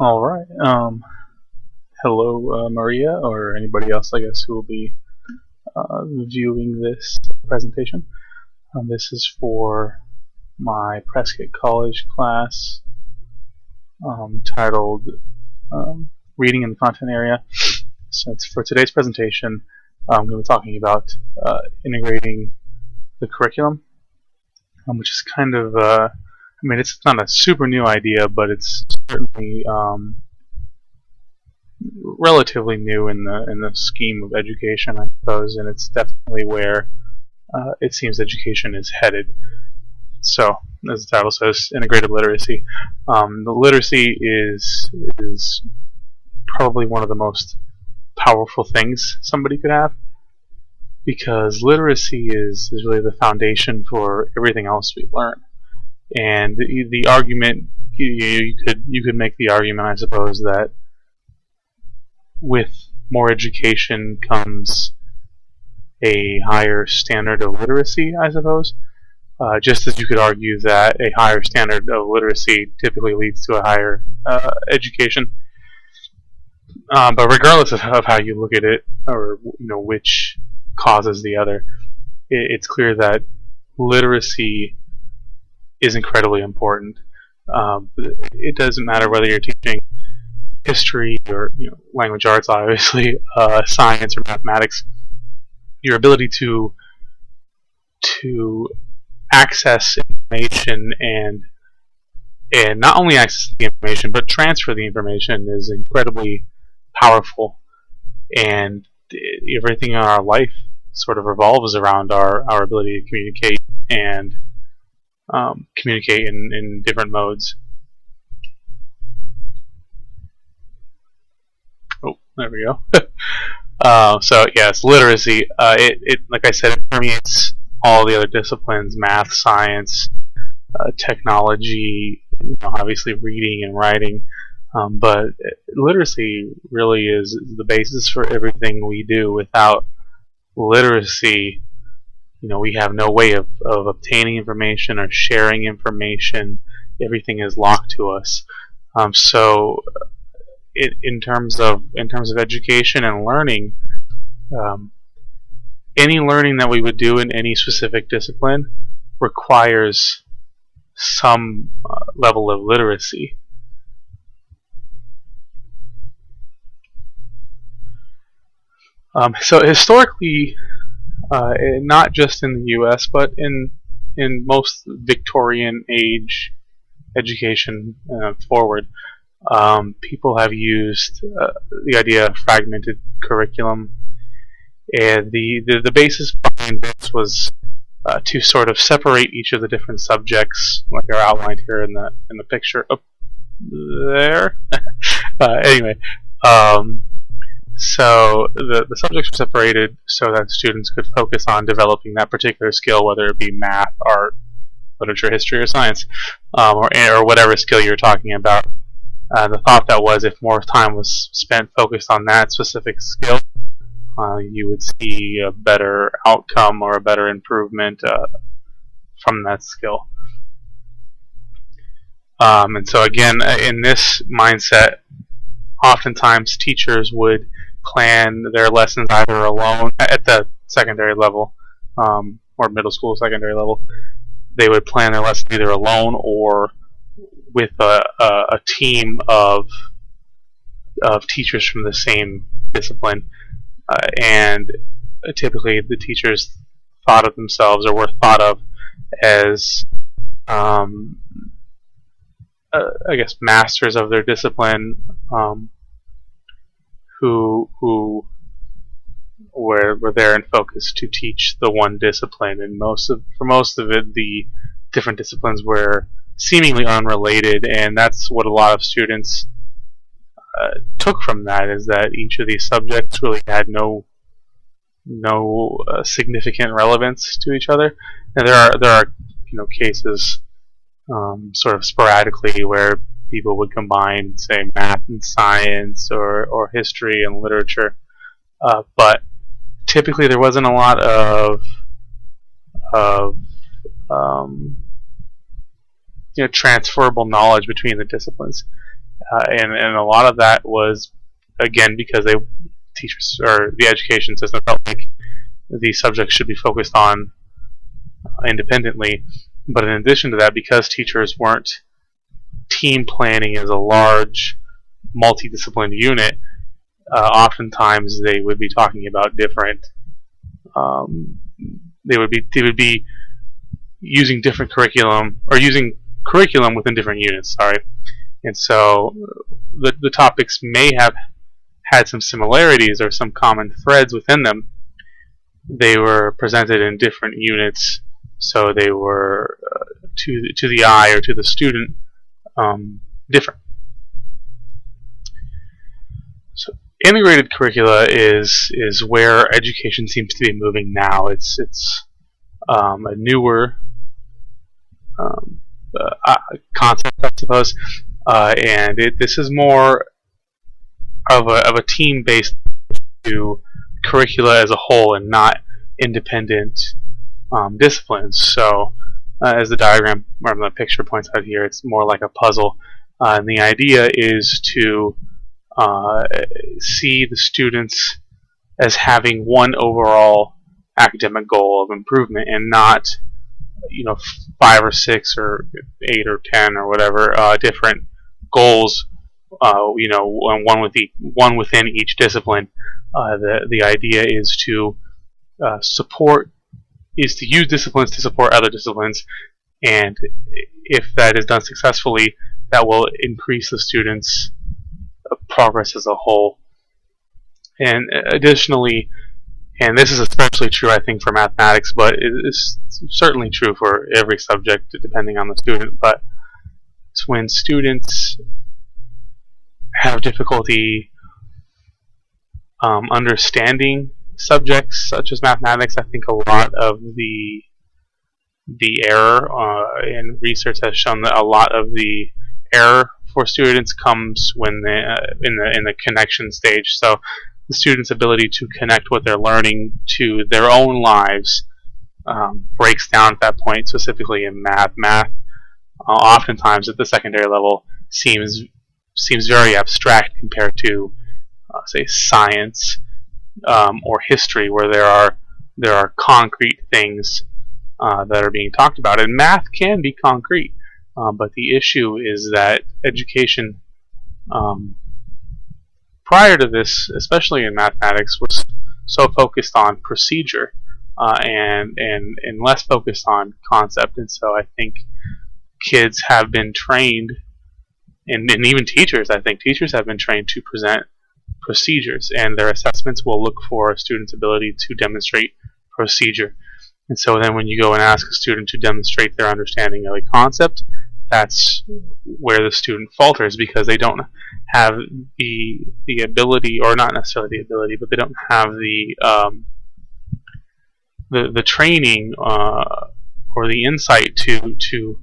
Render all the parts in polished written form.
All right. Hello, Maria, or anybody else, I guess, who will be viewing this presentation. This is for my Prescott College class titled Reading in the Content Area. So for today's presentation, I'm going to be talking about integrating the curriculum, which is kind of, it's not a super new idea, but it's certainly relatively new in the scheme of education, I suppose, and it's definitely where it seems education is headed. So, as the title says, integrated literacy. The literacy is probably one of the most powerful things somebody could have, because literacy is really the foundation for everything else we learn. And the argument, you could make the argument, I suppose, that with more education comes a higher standard of literacy, I suppose. Just as you could argue that a higher standard of literacy typically leads to a higher education. But regardless of how you look at it, or which causes the other, it's clear that literacy is incredibly important. It doesn't matter whether you're teaching history or language arts, obviously, science or mathematics. Your ability to access information and not only access the information but transfer the information is incredibly powerful, and everything in our life sort of revolves around our ability to communicate and communicate in different modes. Oh, there we go. So yes, literacy. It like I said, it permeates all the other disciplines: math, science, technology. Obviously, reading and writing. But literacy really is the basis for everything we do. Without literacy, we have no way of obtaining information or sharing information. Everything is locked to us. So in terms of education and learning, any learning that we would do in any specific discipline requires some level of literacy. So historically, not just in the U.S., but in most Victorian age education forward, people have used the idea of fragmented curriculum, and the basis behind this was to sort of separate each of the different subjects, like are outlined here in the picture up there. Anyway, so the subjects were separated so that students could focus on developing that particular skill, whether it be math, art, literature, history, or science, or whatever skill you're talking about. The thought that was, if more time was spent focused on that specific skill, you would see a better outcome or a better improvement from that skill. And so again, in this mindset, oftentimes teachers would plan their lessons either alone at the secondary level, or middle school, secondary level. They would plan their lesson either alone or with a team of teachers from the same discipline, and typically the teachers thought of themselves, or were thought of as, I guess, masters of their discipline, who were there in focus to teach the one discipline. And for most of it, the different disciplines were seemingly unrelated, and that's what a lot of students took from that, is that each of these subjects really had no significant relevance to each other. And there are cases sort of sporadically where people would combine, say, math and science, or history and literature, but typically there wasn't a lot of transferable knowledge between the disciplines. and a lot of that was, again, because teachers or the education system felt like these subjects should be focused on independently. But in addition to that, because teachers weren't team planning as a large multidisciplinary unit, oftentimes they would be talking about different. They would be using different curriculum, or using curriculum within different units. Sorry, and so the topics may have had some similarities or some common threads within them. They were presented in different units, so they were to the eye or to the student different. So integrated curricula is where education seems to be moving now. It's a newer concept, I suppose, and this is more of a team-based to curricula as a whole, and not independent disciplines. So, as the diagram or the picture points out here, it's more like a puzzle, and the idea is to see the students as having one overall academic goal of improvement, and not 5 or 6 or 8 or 10 or whatever different goals. One within each discipline. The idea is to use disciplines to support other disciplines, and if that is done successfully, that will increase the students' progress as a whole. And additionally, and this is especially true, I think, for mathematics, but it is certainly true for every subject depending on the student, but it's when students have difficulty understanding subjects such as mathematics. I think a lot of the error in research has shown that a lot of the error for students comes when they in the connection stage. So the student's ability to connect what they're learning to their own lives breaks down at that point, specifically in math. Math, oftentimes at the secondary level, seems very abstract compared to, say, science or history, where there are concrete things that are being talked about. And math can be concrete, but the issue is that education prior to this, especially in mathematics, was so focused on procedure and less focused on concept. And so I think kids have been trained, and even teachers, I think teachers have been trained to present procedures, and their assessments will look for a student's ability to demonstrate procedure. And so then when you go and ask a student to demonstrate their understanding of a concept, that's where the student falters, because they don't have the ability, or not necessarily the ability, but they don't have the training or the insight to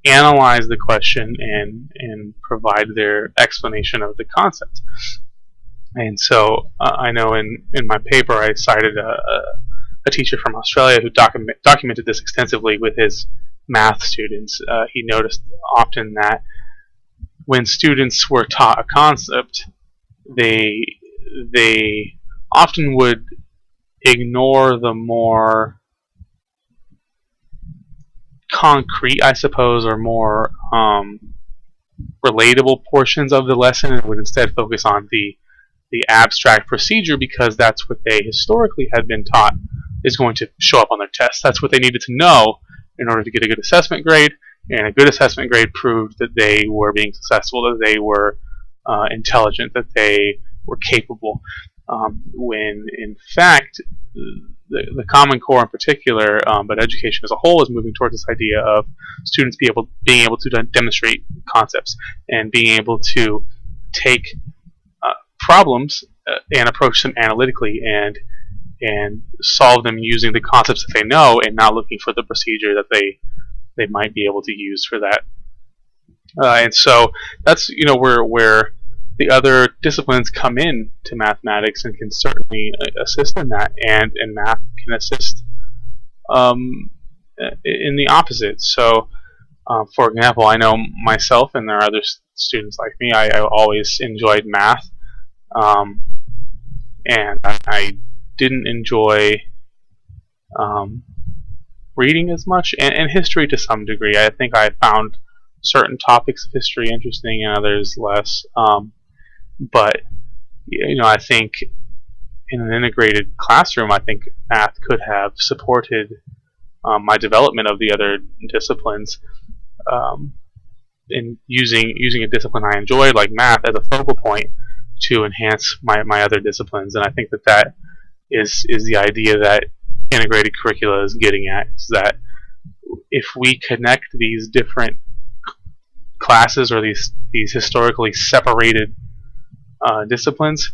analyze the question and provide their explanation of the concept. And so I know in my paper I cited a teacher from Australia who documented this extensively with his math students. He noticed often that when students were taught a concept, they often would ignore the more concrete, I suppose, or more relatable portions of the lesson, and would instead focus on the abstract procedure, because that's what they historically had been taught is going to show up on their tests. That's what they needed to know in order to get a good assessment grade, and a good assessment grade proved that they were being successful, that they were intelligent, that they were capable, when in fact the Common Core in particular, but education as a whole, is moving towards this idea of students being able to demonstrate concepts, and being able to take problems and approach them analytically, and solve them using the concepts that they know, and not looking for the procedure that they might be able to use for that. And so that's where the other disciplines come in to mathematics, and can certainly assist in that, and math can assist in the opposite. So, for example, I know myself, and there are students like me. I always enjoyed math, and I didn't enjoy reading as much, and history to some degree. I think I found certain topics of history interesting and others less. But I think in an integrated classroom, I think math could have supported my development of the other disciplines, in using a discipline I enjoyed, like math, as a focal point to enhance my other disciplines. And I think that is the idea that integrated curricula is getting at, is that if we connect these different classes, or these historically separated disciplines,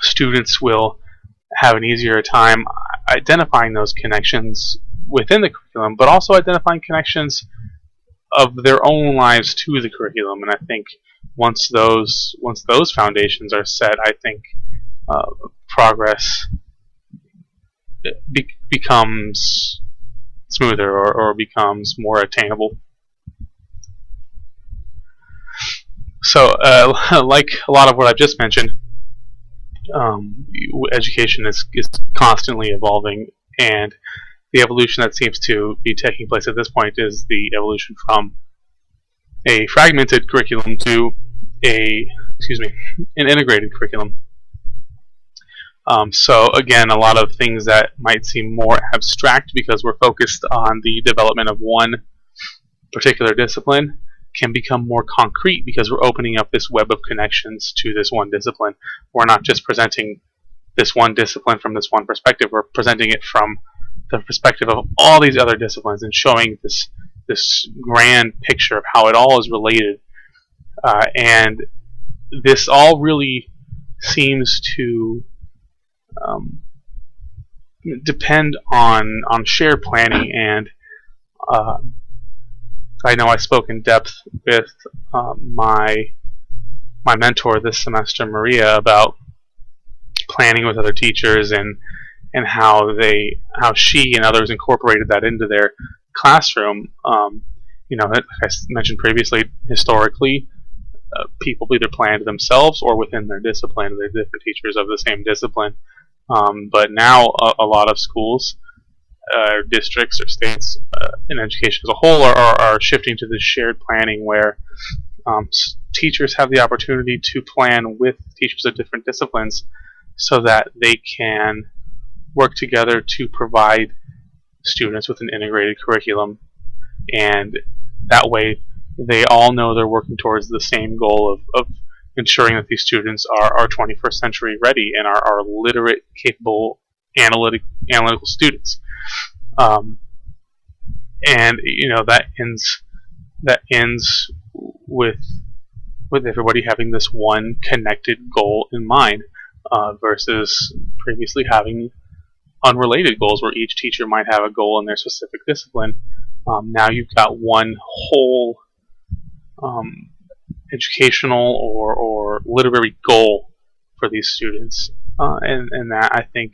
students will have an easier time identifying those connections within the curriculum, but also identifying connections of their own lives to the curriculum. And I think once those foundations are set, I think progress becomes smoother, or becomes more attainable. So, like a lot of what I've just mentioned, education is constantly evolving, and the evolution that seems to be taking place at this point is the evolution from a fragmented curriculum to an integrated curriculum. So again, a lot of things that might seem more abstract because we're focused on the development of one particular discipline can become more concrete because we're opening up this web of connections to this one discipline. We're not just presenting this one discipline from this one perspective, we're presenting it from the perspective of all these other disciplines and showing this grand picture of how it all is related. And this all really seems to depend on shared planning. And I know I spoke in depth with my mentor this semester, Maria, about planning with other teachers and how she and others incorporated that into their classroom. Like I mentioned previously, historically, people either planned themselves or within their discipline. They're different teachers of the same discipline. But now a lot of schools, districts, or states in education as a whole are shifting to this shared planning where teachers have the opportunity to plan with teachers of different disciplines so that they can work together to provide students with an integrated curriculum. And that way they all know they're working towards the same goal of ensuring that these students are 21st century ready and are literate, capable, analytical students. And that ends with everybody having this one connected goal in mind, versus previously having unrelated goals where each teacher might have a goal in their specific discipline. Now you've got one whole educational or literary goal for these students, and that, I think,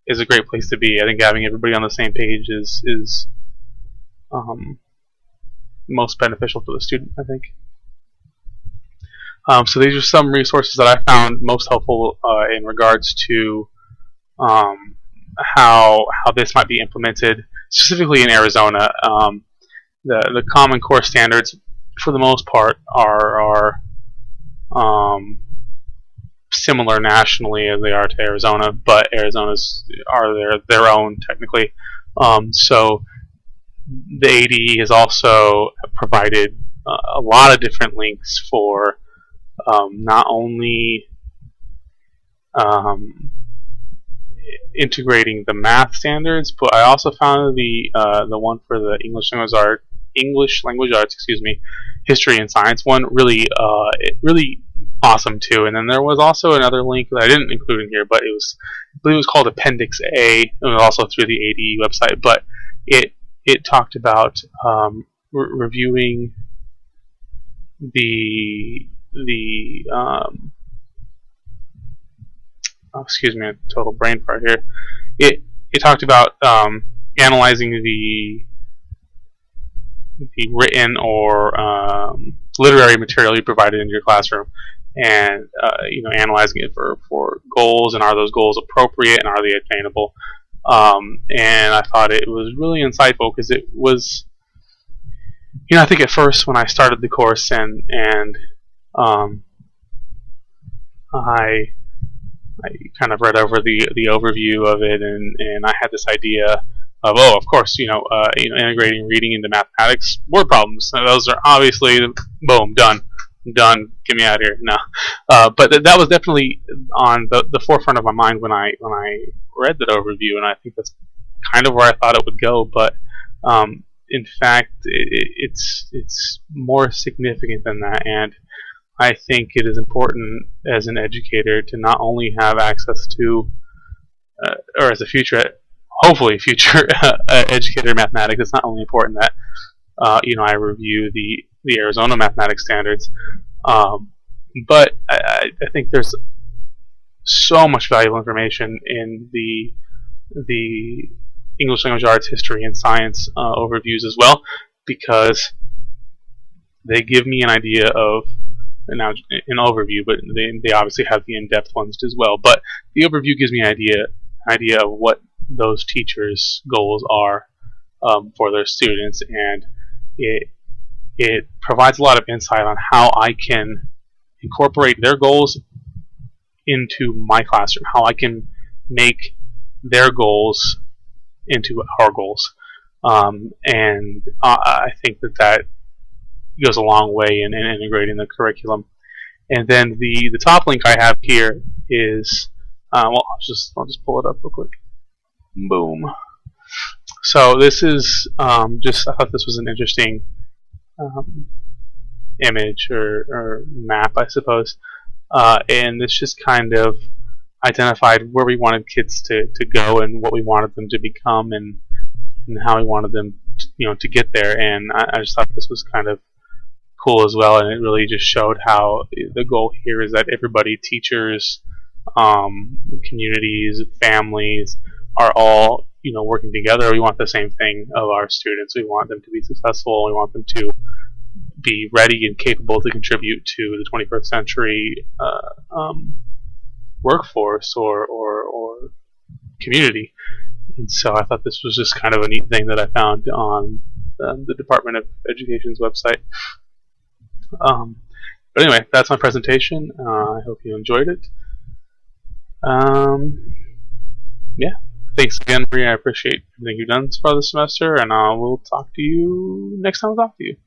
is a great place to be. I think having everybody on the same page is most beneficial to the student, I think. So these are some resources that I found most helpful in regards to how this might be implemented, specifically in Arizona. The Common Core standards, for the most part, are similar nationally as they are to Arizona, but Arizona's are their own technically. So the ADE has also provided a lot of different links for not only integrating the math standards, but I also found the one for the English language arts, history and science one really awesome too. And then there was also another link that I didn't include in here, but I believe it was called Appendix A. It was also through the ADE website, but it talked about reviewing excuse me, a total brain fart here. It talked about analyzing the written or literary material you provided in your classroom, and analyzing it for goals, and are those goals appropriate, and are they attainable. And I thought it was really insightful because it was, I think at first when I started the course and I kind of read over the overview of it, and I had this idea of, of course, integrating reading into mathematics word problems. And those are obviously, boom, done, get me out of here. No, but that was definitely on the forefront of my mind when I read that overview, and I think that's kind of where I thought it would go. But in fact, it's more significant than that, and I think it is important as an educator to not only have access to, or as a hopefully future educator of mathematics, it's not only important that I review the Arizona mathematics standards, but I think there's so much valuable information in the English language arts, history, and science overviews as well, because they give me an idea of, now an overview, but they obviously have the in-depth ones as well. But the overview gives me an idea of what those teachers' goals are for their students, and it provides a lot of insight on how I can incorporate their goals into my classroom, how I can make their goals into our goals, and I think that goes a long way in integrating the curriculum. And then the top link I have here is, I'll just pull it up real quick. Boom. So this is I thought this was an interesting image or map, I suppose, and this just kind of identified where we wanted kids to go and what we wanted them to become, and how we wanted them to get there. And I just thought this was kind of cool as well, and it really just showed how the goal here is that everybody, teachers, communities, families, are all working together. We want the same thing of our students. We want them to be successful. We want them to be ready and capable to contribute to the 21st century workforce or community. And so I thought this was just kind of a neat thing that I found on the Department of Education's website. But anyway, that's my presentation. I hope you enjoyed it. Yeah, thanks again, Maria. I appreciate everything you've done for this semester, and I will talk to you next time I talk to you.